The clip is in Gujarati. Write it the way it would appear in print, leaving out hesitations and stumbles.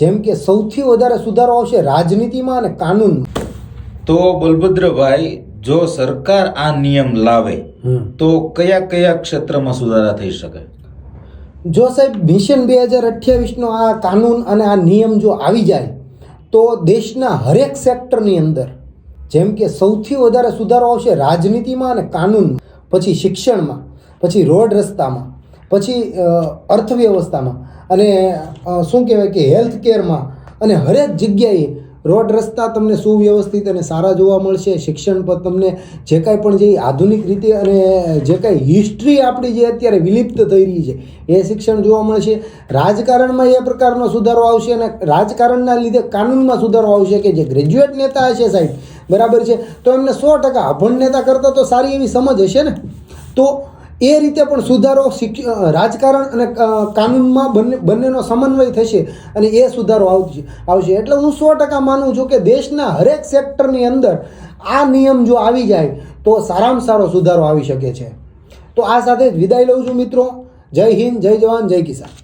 જેમ કે સૌથી વધારે સુધારો આવશે રાજનીતિમાં અને કાનૂનમાં. તો બલભદ્રભાઈ, જો સરકાર આ નિયમ લાવે તો કયા કયા ક્ષેત્રમાં સુધારા થઈ શકે? જો સાહેબ મિશન 2028નો આ કાનૂન અને આ નિયમ જો આવી જાય તો દેશના હરેક સેક્ટરની અંદર, જેમ કે સૌથી વધારે સુધારો આવશે રાજનીતિમાં અને કાનૂનમાં, પછી શિક્ષણમાં, પછી રોડ રસ્તામાં, પછી અર્થવ્યવસ્થામાં, અને શું કહેવાય કે હેલ્થ કેરમાં, અને હરેક જગ્યાએ રોડ રસ્તા તમને સુવ્યવસ્થિત અને સારા જોવા મળશે. શિક્ષણ પર તમને જે કાંઈ પણ જે આધુનિક રીતે અને જે કાંઈ હિસ્ટ્રી આપણી જે અત્યારે વિલુપ્ત થઈ રહી છે એ શિક્ષણ જોવા મળશે. રાજકારણમાં એ પ્રકારનો સુધારો આવશે અને રાજકારણના લીધે કાનૂનમાં સુધારો આવશે કે જે ગ્રેજ્યુએટ નેતા હશે સાહેબ, બરાબર છે, તો એમને 100% અભણ નેતા કરતાં તો સારી એવી સમજ હશે ને, તો એ રીતે પણ સુધારો રાજકારણ અને કાનૂનમાં બંનેનો સમન્વય થશે અને એ સુધારો આવશે. એટલે હું 100% માનું છું કે દેશના હરેક સેક્ટરની અંદર આ નિયમ જો આવી જાય તો સારામાં સારો સુધારો આવી શકે છે. તો આ સાથે જ વિદાય લઉં છું મિત્રો. જય હિન્દ, જય જવાન, જય કિસાન.